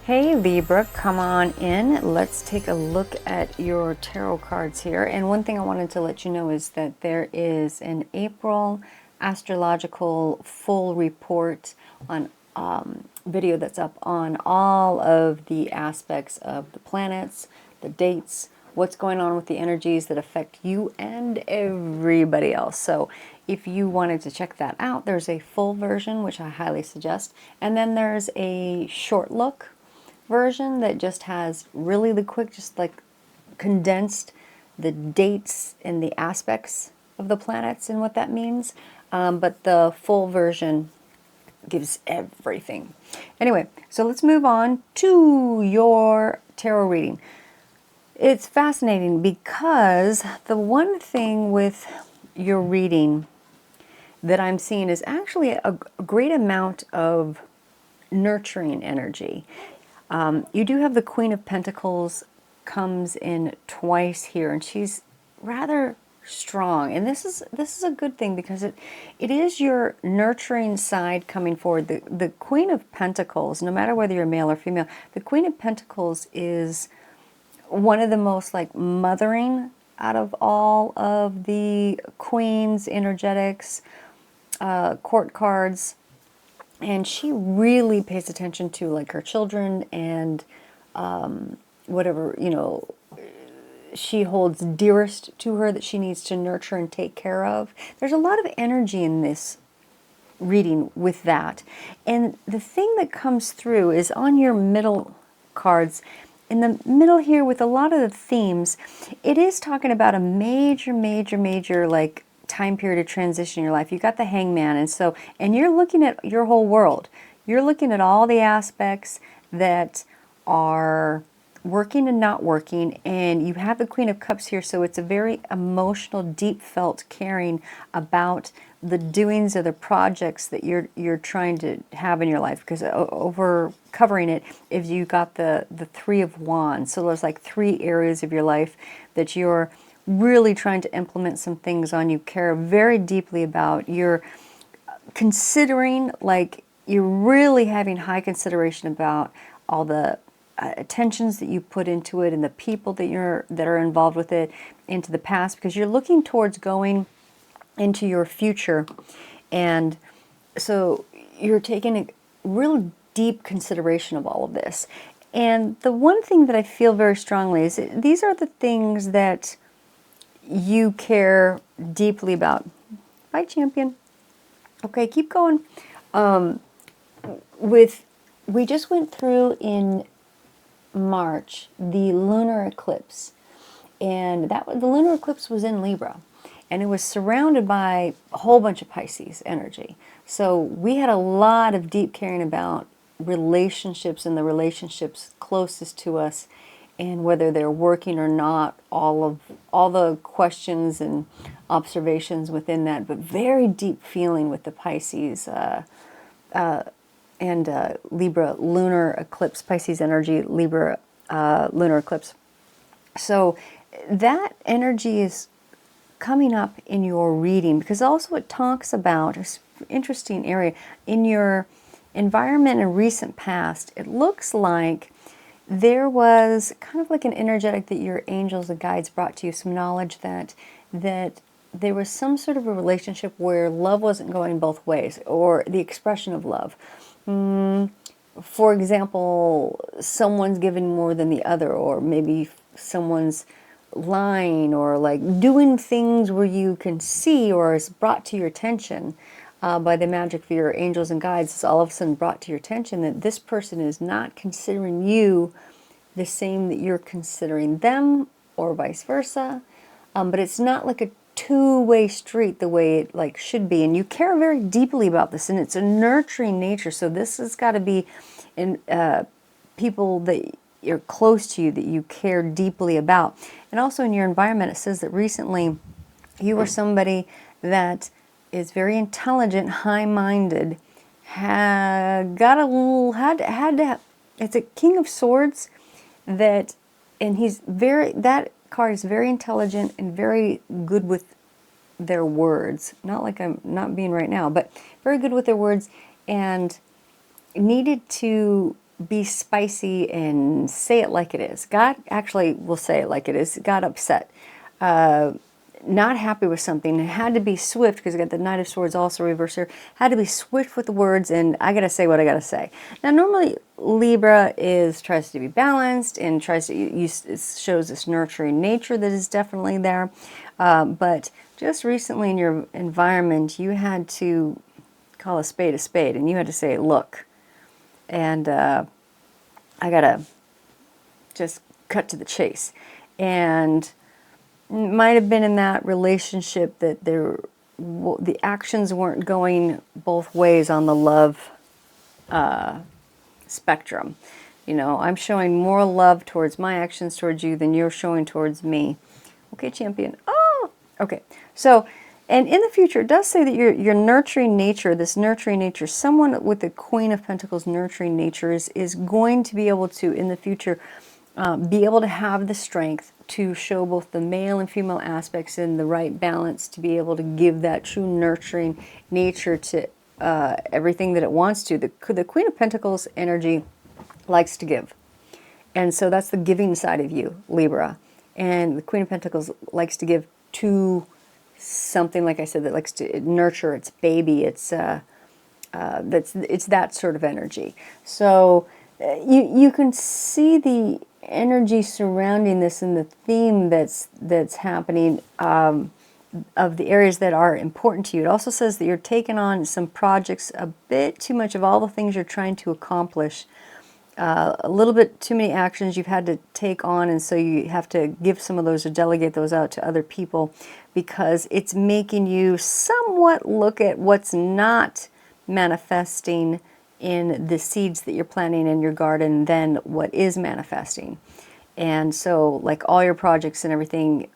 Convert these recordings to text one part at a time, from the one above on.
Hey Libra, come on in. Let's take a look at your tarot cards here. And one thing I wanted to let you know is that there is an April Astrological full report on video that's up on all of the aspects of the planets, the dates, what's going on with the energies that affect you and everybody else. So if you wanted to check that out, there's a full version, which I highly suggest. And then there's a short look version that just has really the quick, just like condensed the dates and the aspects of the planets and what that means. But the full version gives everything. Anyway, so let's move on to your tarot reading. It's fascinating because the one thing with your reading that I'm seeing is actually a great amount of nurturing energy. You do have the Queen of Pentacles comes in twice here, and she's rather strong. And this is a good thing because it is your nurturing side coming forward. The Queen of Pentacles, no matter whether you're male or female, the Queen of Pentacles is one of the most like mothering out of all of the queens, energetics, court cards. And she really pays attention to like her children and whatever, you know, she holds dearest to her that she needs to nurture and take care of. There's a lot of energy in this reading with that. And the thing that comes through is on your middle cards, in the middle here with a lot of the themes, it is talking about a major like time period of transition in your life. You got the Hangman, and you're looking at your whole world. You're looking at all the aspects that are working and not working, and you have the Queen of Cups here, so it's a very emotional, deep felt caring about the doings of the projects that you're trying to have in your life, because over covering it is you got the Three of Wands. So there's like three areas of your life that you're really trying to implement some things on. You care very deeply about. You're considering, like, you're really having high consideration about all the attentions that you put into it and the people that are involved with it into the past, because you're looking towards going into your future. And so you're taking a real deep consideration of all of this. And the one thing that I feel very strongly is these are the things that you care deeply about. Bye, champion. Okay, keep going. We just went through in March the lunar eclipse, and the lunar eclipse was in Libra, and it was surrounded by a whole bunch of Pisces energy. So we had a lot of deep caring about relationships and the relationships closest to us, and whether they're working or not, all the questions and observations within that, but very deep feeling with the Pisces and Libra lunar eclipse, Pisces energy, Libra lunar eclipse. So that energy is coming up in your reading, because also it talks about an interesting area in your environment in recent past. It looks like there was kind of like an energetic that your angels and guides brought to you, some knowledge that there was some sort of a relationship where love wasn't going both ways, or the expression of love. For example, someone's giving more than the other, or maybe someone's lying, or like doing things where you can see, or is brought to your attention by the magic of your angels and guides. It's all of a sudden brought to your attention that this person is not considering you the same that you're considering them, or vice versa. But it's not like a two-way street the way it like should be, and you care very deeply about this, and it's a nurturing nature. So this has got to be in people that you're close to you, that you care deeply about. And also in your environment, it says that recently you were somebody that is very intelligent, high-minded, had to. It's a King of Swords, that card is very intelligent and very good with their words. Not like I'm not being right now, but very good with their words, and needed to be spicy and say it like it is. God actually will say it like it is. Got upset. Not happy with something, and had to be swift, because I got the Knight of Swords also reversed here, had to be swift with the words, and I gotta say what I gotta say. Now normally Libra tries to be balanced and tries to it shows this nurturing nature that is definitely there, but just recently in your environment you had to call a spade, and you had to say, look, and I gotta just cut to the chase. And might have been in that relationship that the actions weren't going both ways on the love spectrum. You know, I'm showing more love towards my actions towards you than you're showing towards me. Okay, champion. Oh, okay. So, and in the future, it does say that your nurturing nature, this nurturing nature, someone with the Queen of Pentacles nurturing nature is going to be able to, in the future, be able to have the strength to show both the male and female aspects in the right balance, to be able to give that true nurturing nature to everything that it wants to. The Queen of Pentacles energy likes to give. And so that's the giving side of you, Libra. And the Queen of Pentacles likes to give to something, like I said, that likes to nurture its baby. It's that sort of energy. So you can see the energy surrounding this and the theme that's happening of the areas that are important to you. It also says that you're taking on some projects, a bit too much of all the things you're trying to accomplish. A little bit too many actions you've had to take on, and so you have to give some of those or delegate those out to other people, because it's making you somewhat look at what's not manifesting in the seeds that you're planting in your garden than what is manifesting. And so, like all your projects and everything,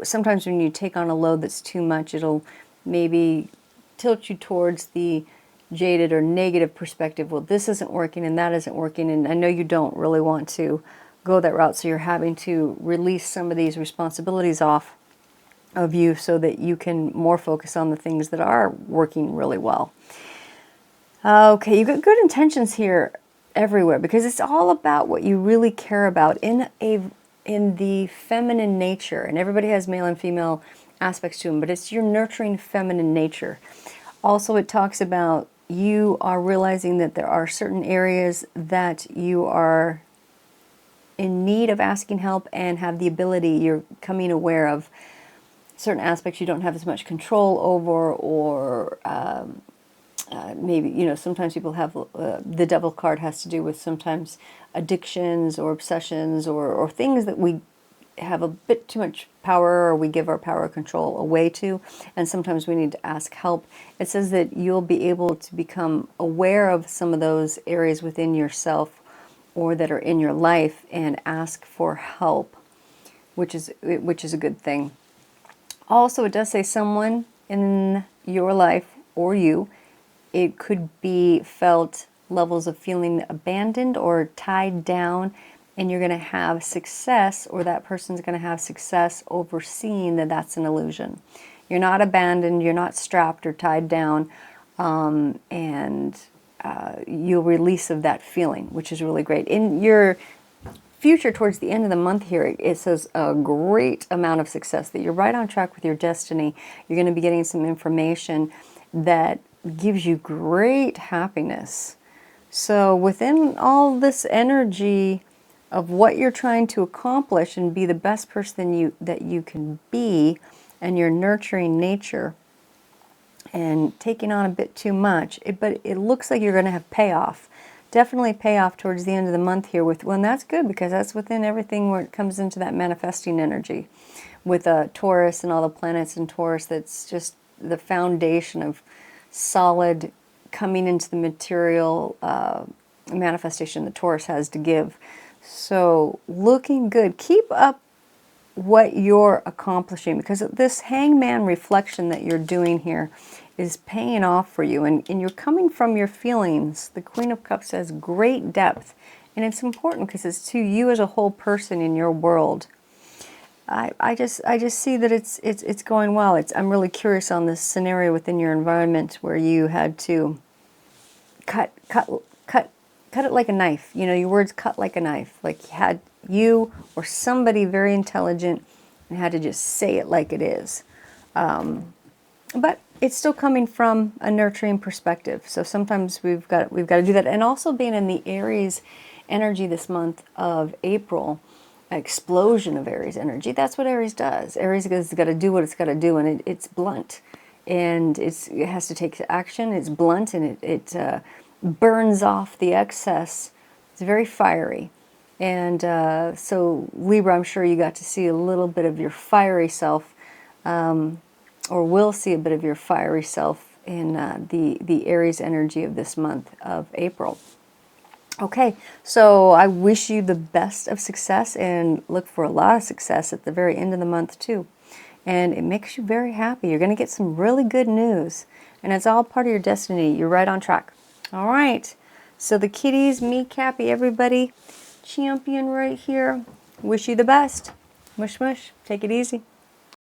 sometimes when you take on a load that's too much, it'll maybe tilt you towards the jaded or negative perspective. Well, this isn't working and that isn't working, and I know you don't really want to go that route, so you're having to release some of these responsibilities off of you so that you can more focus on the things that are working really well. Okay, you've got good intentions here everywhere, because it's all about what you really care about in the feminine nature. And everybody has male and female aspects to them, but it's your nurturing feminine nature. Also, it talks about you are realizing that there are certain areas that you are in need of asking help and have the ability, you're coming aware of certain aspects you don't have as much control over, or maybe, you know, sometimes people have, the Devil card has to do with sometimes addictions or obsessions or things that we have a bit too much power, or we give our power control away to, and sometimes we need to ask help. It says that you'll be able to become aware of some of those areas within yourself or that are in your life and ask for help, which is a good thing. Also, it does say someone in your life or you, it could be felt levels of feeling abandoned or tied down, and you're going to have success, or that person's going to have success overseeing that that's an illusion. You're not abandoned, you're not strapped or tied down, and you'll release of that feeling, which is really great. In your future, towards the end of the month here, it says a great amount of success, that you're right on track with your destiny. You're going to be getting some information that gives you great happiness. So within all this energy of what you're trying to accomplish and be the best person that you can be, and your nurturing nature, and taking on a bit too much, but it looks like you're going to have payoff. Definitely payoff towards the end of the month here with, well, and that's good, because that's within everything where it comes into that manifesting energy with Taurus and all the planets in Taurus. That's just the foundation of solid coming into the material manifestation that Taurus has to give. So looking good. Keep up what you're accomplishing, because this hangman reflection that you're doing here is paying off for you, and you're coming from your feelings. The Queen of Cups has great depth, and it's important because it's to you as a whole person in your world. I just see that it's going well. I'm really curious on this scenario within your environment where you had to cut cut it like a knife. You know, your words cut like a knife. Like you or somebody very intelligent and had to just say it like it is. But it's still coming from a nurturing perspective. So sometimes we've got to do that. And also being in the Aries energy this month of April, explosion of Aries energy. That's what Aries does. Aries has got to do what it's got to do, and it's blunt, and it has to take action. It's blunt, and it burns off the excess. It's very fiery. And so Libra, I'm sure you got to see a little bit of your fiery self, or will see a bit of your fiery self in the Aries energy of this month of April. Okay, so I wish you the best of success and look for a lot of success at the very end of the month too. And it makes you very happy. You're going to get some really good news. And it's all part of your destiny. You're right on track. All right, so the kitties, me, Cappy, everybody, champion right here. Wish you the best. Mush, mush. Take it easy.